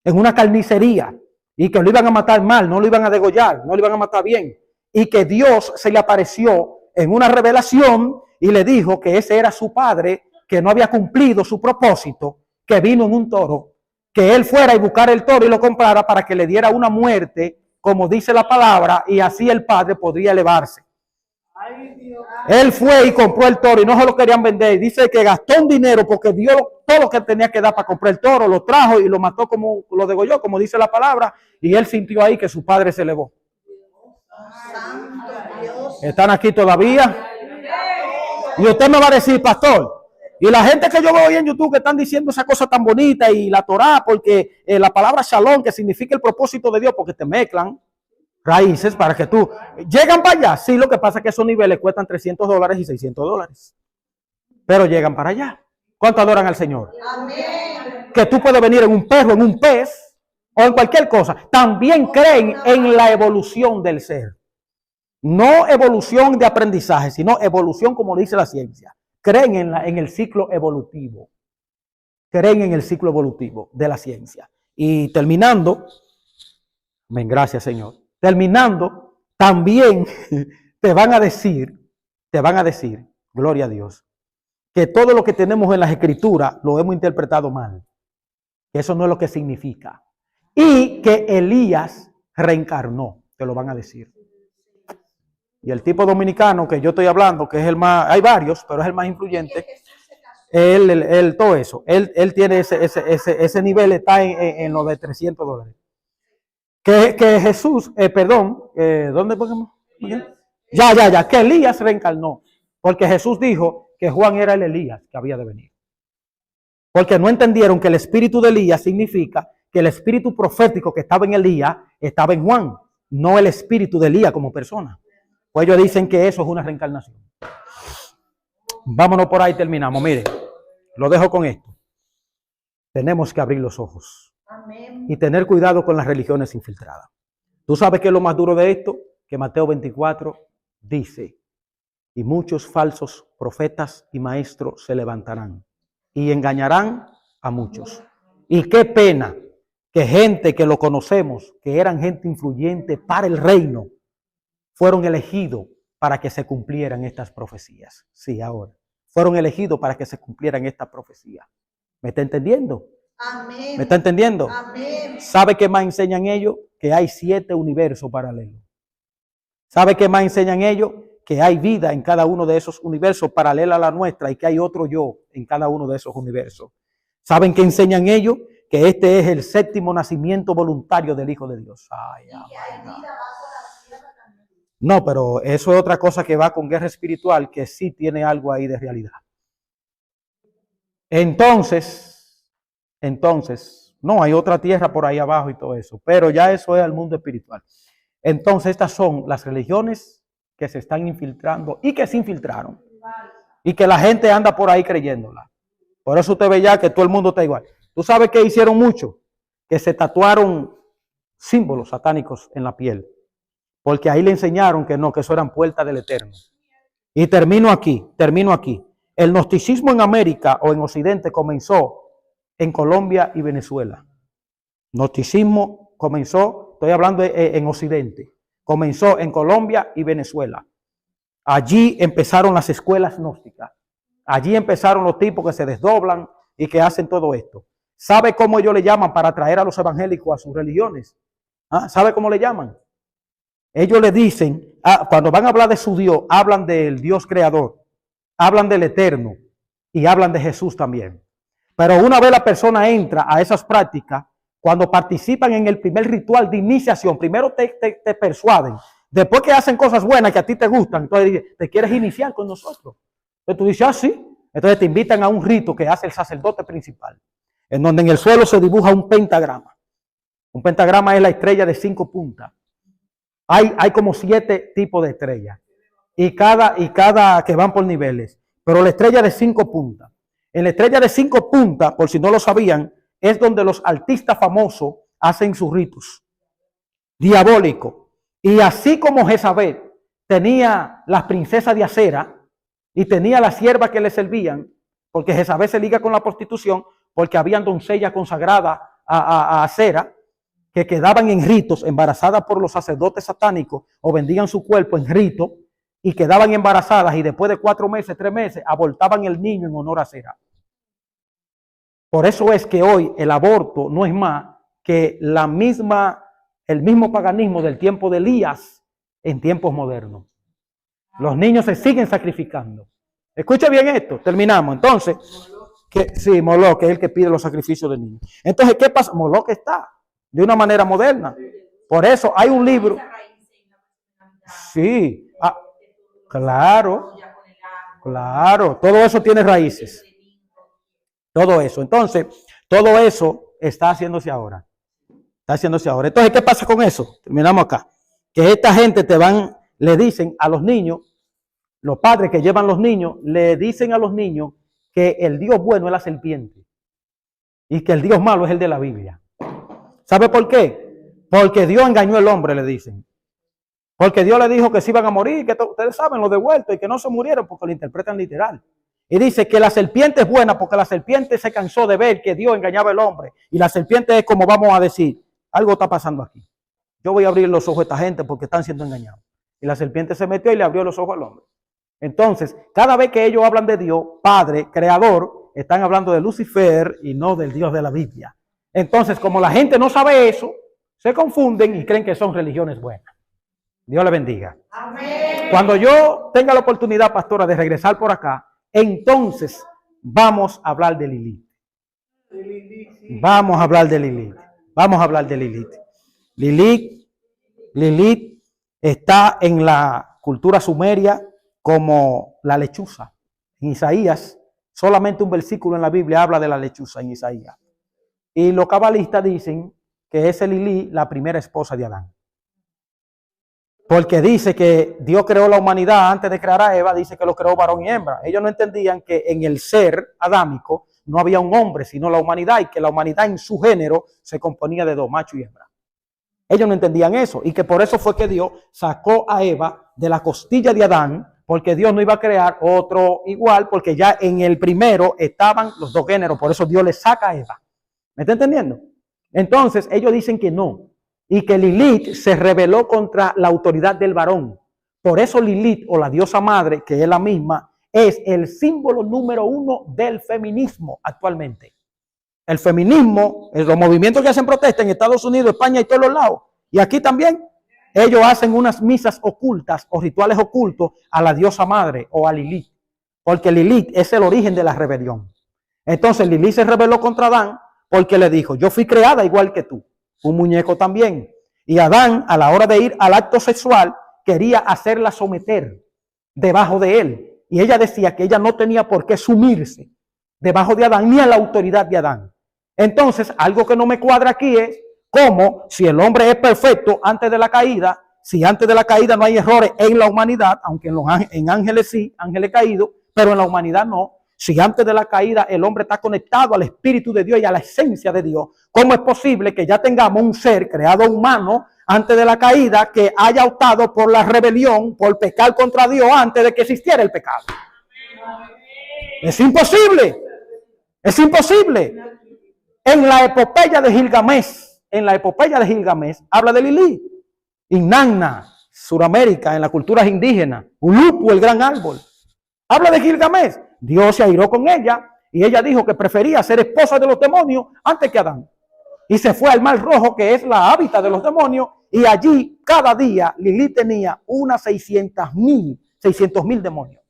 en una carnicería. Y que lo iban a matar mal, no lo iban a degollar, no lo iban a matar bien. Y que Dios se le apareció en una revelación y le dijo que ese era su padre, que no había cumplido su propósito, que vino en un toro, que él fuera y buscara el toro y lo comprara para que le diera una muerte, como dice la palabra, y así el padre podría elevarse. Él fue y compró el toro y no se lo querían vender. Dice que gastó un dinero porque dio todo lo que tenía que dar para comprar el toro, lo trajo y lo mató, como lo degolló, como dice la palabra. Y él sintió ahí que su padre se elevó. Santo Dios. ¿Están aquí todavía? Y usted me va a decir, pastor, y la gente que yo veo hoy en YouTube que están diciendo esa cosa tan bonita y la Torá, porque la palabra shalom, que significa el propósito de Dios, porque te mezclan raíces para que tú llegan para allá. Sí, lo que pasa es que esos niveles cuestan $300 y $600, pero llegan para allá. ¿Cuánto adoran al Señor? Amén. Que tú puedes venir en un perro, en un pez o en cualquier cosa. También creen en la evolución del ser, no evolución de aprendizaje, sino evolución como dice la ciencia. Creen en el ciclo evolutivo, creen en el ciclo evolutivo de la ciencia. Y terminando, gracias Señor. Terminando, también te van a decir, gloria a Dios, que todo lo que tenemos en las escrituras lo hemos interpretado mal. Que eso no es lo que significa. Y que Elías reencarnó, te lo van a decir. Y el tipo dominicano que yo estoy hablando, que es el más, hay varios, pero es el más influyente, él todo eso, él tiene ese nivel, está en lo de $300. Que Jesús, ¿dónde ponemos? Ya, que Elías reencarnó. Porque Jesús dijo que Juan era el Elías que había de venir. Porque no entendieron que el espíritu de Elías significa que el espíritu profético que estaba en Elías estaba en Juan, no el espíritu de Elías como persona. Pues ellos dicen que eso es una reencarnación. Vámonos por ahí, terminamos. Mire, lo dejo con esto. Tenemos que abrir los ojos Amén. y tener cuidado con las religiones infiltradas. ¿Tú sabes qué es lo más duro de esto? Que Mateo 24 dice, y muchos falsos profetas y maestros se levantarán y engañarán a muchos. Y qué pena que gente que lo conocemos, que eran gente influyente para el reino, fueron elegidos para que se cumplieran estas profecías. Sí, ahora. Fueron elegidos para que se cumplieran estas profecías. ¿Me está entendiendo? Amén. ¿Me está entendiendo? Amén. ¿Sabe qué más enseñan ellos? Que hay 7 universos paralelos. ¿Sabe qué más enseñan ellos? Que hay vida en cada uno de esos universos paralela a la nuestra y que hay otro yo en cada uno de esos universos. ¿Saben qué enseñan ellos? Que este es el 7º nacimiento voluntario del Hijo de Dios. Ay, no, pero eso es otra cosa que va con guerra espiritual, que sí tiene algo ahí de realidad. Entonces, no, hay otra tierra por ahí abajo y todo eso, pero ya eso es al mundo espiritual. Entonces, estas son las religiones que se están infiltrando y que se infiltraron. Y que la gente anda por ahí creyéndola. Por eso usted ve ya que todo el mundo está igual. ¿Tú sabes qué hicieron mucho? Que se tatuaron símbolos satánicos en la piel. Porque ahí le enseñaron que no, que eso eran puertas del Eterno. Y termino aquí. El gnosticismo en América o en Occidente comenzó en Colombia y Venezuela. Gnosticismo comenzó, estoy hablando en Occidente, comenzó en Colombia y Venezuela. Allí empezaron las escuelas gnósticas. Allí empezaron los tipos que se desdoblan y que hacen todo esto. ¿Sabe cómo ellos le llaman para atraer a los evangélicos a sus religiones? ¿Ah? ¿Sabe cómo le llaman? Ellos le dicen, cuando van a hablar de su Dios, hablan del Dios creador, hablan del Eterno y hablan de Jesús también. Pero una vez la persona entra a esas prácticas, cuando participan en el primer ritual de iniciación, primero te persuaden. Después que hacen cosas buenas que a ti te gustan, entonces dicen, ¿te quieres iniciar con nosotros? Entonces tú dices, sí. Entonces te invitan a un rito que hace el sacerdote principal, en donde en el suelo se dibuja un pentagrama. Un pentagrama es la estrella de 5 puntas. Hay como 7 tipos de estrellas. Y cada que van por niveles. Pero la estrella de 5 puntas. En la estrella de 5 puntas, por si no lo sabían, es donde los artistas famosos hacen sus ritos diabólicos. Y así como Jezabel tenía las princesas de acera y tenía las siervas que le servían, porque Jezabel se liga con la prostitución, porque habían doncellas consagradas a acera que quedaban en ritos, embarazadas por los sacerdotes satánicos, o vendían su cuerpo en rito y quedaban embarazadas, y después de 4 meses, 3 meses, abortaban el niño en honor a Acera. Por eso es que hoy el aborto no es más que el mismo paganismo del tiempo de Elías en tiempos modernos. Los niños se siguen sacrificando. Escuche bien esto, terminamos. Entonces, sí, Moloch es el que pide los sacrificios de niños. Entonces, ¿qué pasa? Moloch está de una manera moderna. Por eso hay un libro. Sí, claro, todo eso tiene raíces. Todo eso. Entonces, todo eso está haciéndose ahora. Entonces, ¿qué pasa con eso? Terminamos acá. Que esta gente le dicen a los niños, los padres que llevan los niños, le dicen a los niños que el Dios bueno es la serpiente y que el Dios malo es el de la Biblia. ¿Sabe por qué? Porque Dios engañó al hombre, le dicen. Porque Dios le dijo que se iban a morir, que ustedes saben lo devuelto y que no se murieron porque lo interpretan literal. Y dice que la serpiente es buena porque la serpiente se cansó de ver que Dios engañaba al hombre. Y la serpiente es como vamos a decir, algo está pasando aquí. Yo voy a abrir los ojos a esta gente porque están siendo engañados. Y la serpiente se metió y le abrió los ojos al hombre. Entonces, cada vez que ellos hablan de Dios, Padre, Creador, están hablando de Lucifer y no del Dios de la Biblia. Entonces, como la gente no sabe eso, se confunden y creen que son religiones buenas. Dios le bendiga. Amén. Cuando yo tenga la oportunidad, pastora, de regresar por acá, entonces vamos a hablar de Lilith. Vamos a hablar de Lilith. Lilith está en la cultura sumeria como la lechuza. En Isaías, solamente un versículo en la Biblia habla de la lechuza en Isaías. Y los cabalistas dicen que es Lilith la primera esposa de Adán. Porque dice que Dios creó la humanidad antes de crear a Eva, dice que lo creó varón y hembra. Ellos no entendían que en el ser adámico no había un hombre, sino la humanidad, y que la humanidad en su género se componía de dos, macho y hembra. Ellos no entendían eso, y que por eso fue que Dios sacó a Eva de la costilla de Adán, porque Dios no iba a crear otro igual, porque ya en el primero estaban los dos géneros, por eso Dios le saca a Eva. ¿Me está entendiendo? Entonces ellos dicen que no, y que Lilith se rebeló contra la autoridad del varón. Por eso Lilith, o la diosa madre, que es la misma, es el símbolo número 1 del feminismo actualmente. El feminismo, los movimientos que hacen protesta en Estados Unidos, España y todos los lados, y aquí también, ellos hacen unas misas ocultas o rituales ocultos a la diosa madre o a Lilith, porque Lilith es el origen de la rebelión. Entonces Lilith se rebeló contra Adán porque le dijo: yo fui creada igual que tú, un muñeco también. Y Adán, a la hora de ir al acto sexual, quería hacerla someter debajo de él. Y ella decía que ella no tenía por qué sumirse debajo de Adán ni a la autoridad de Adán. Entonces, algo que no me cuadra aquí es cómo, si el hombre es perfecto antes de la caída, si antes de la caída no hay errores en la humanidad, aunque en ángeles sí, ángeles caídos, pero en la humanidad no. Si antes de la caída el hombre está conectado al Espíritu de Dios y a la esencia de Dios, ¿cómo es posible que ya tengamos un ser creado humano antes de la caída que haya optado por la rebelión, por pecar contra Dios antes de que existiera el pecado? Es imposible. Es imposible. En la epopeya de Gilgamesh, habla de Lilith. Inanna, Suramérica, en las culturas indígenas. Ulupu, el gran árbol. Habla de Gilgamesh. Dios se airó con ella y ella dijo que prefería ser esposa de los demonios antes que Adán. Y se fue al Mar Rojo, que es la hábitat de los demonios, y allí cada día Lilith tenía unas 600,000 demonios.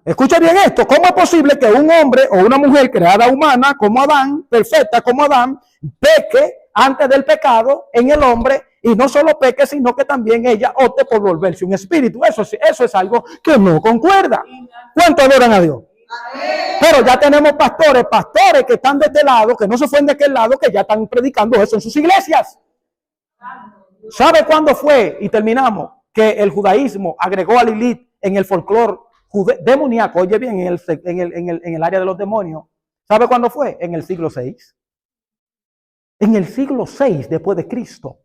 Escucha bien esto: ¿cómo es posible que un hombre o una mujer creada humana como Adán, perfecta como Adán, peque antes del pecado en el hombre, y no solo peque, sino que también ella opte por volverse un espíritu? Eso es algo que no concuerda. ¿Cuánto adoran a Dios? Pero ya tenemos pastores que están de este lado, que no se fueron de aquel lado, que ya están predicando eso en sus iglesias. ¿Sabe cuándo fue? Y terminamos. Que el judaísmo agregó a Lilith en el folclore demoníaco, oye bien, en el área de los demonios. ¿Sabe cuándo fue? En el siglo VI. En el siglo VI después de Cristo.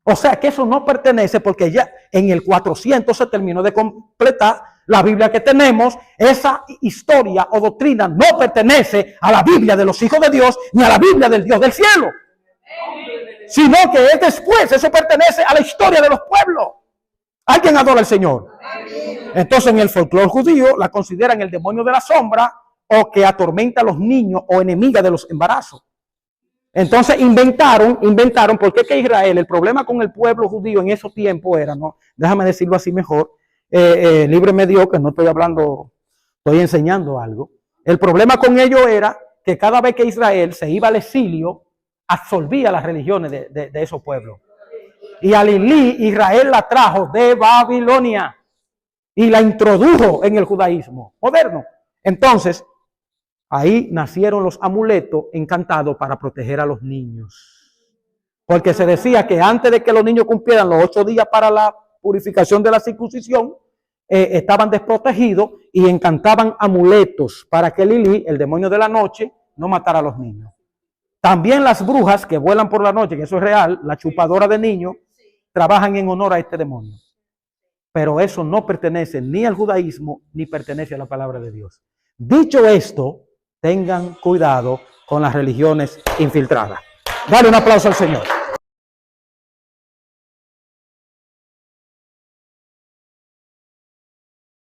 O sea que eso no pertenece, porque ya en el 400 se terminó de completar la Biblia que tenemos. Esa historia o doctrina no pertenece a la Biblia de los hijos de Dios ni a la Biblia del Dios del cielo, sino que es después. Eso pertenece a la historia de los pueblos. ¿Alguien adora al Señor? Entonces en el folclore judío la consideran el demonio de la sombra, o que atormenta a los niños, o enemiga de los embarazos. Entonces inventaron, porque es que Israel, el problema con el pueblo judío en esos tiempos era, ¿no? Déjame decirlo así mejor, líbreme Dios, que no estoy hablando, estoy enseñando algo. El problema con ellos era que cada vez que Israel se iba al exilio, absorbía las religiones de esos pueblos. Y a Lilith, Israel la trajo de Babilonia y la introdujo en el judaísmo moderno. Entonces, ahí nacieron los amuletos encantados para proteger a los niños. Porque se decía que antes de que los niños cumplieran los 8 días para la purificación de la circuncisión, estaban desprotegidos, y encantaban amuletos para que Lilith, el demonio de la noche, no matara a los niños. También las brujas que vuelan por la noche, que eso es real, la chupadora de niños, trabajan en honor a este demonio. Pero eso no pertenece ni al judaísmo, ni pertenece a la palabra de Dios. Dicho esto, tengan cuidado con las religiones infiltradas. Dale un aplauso al Señor.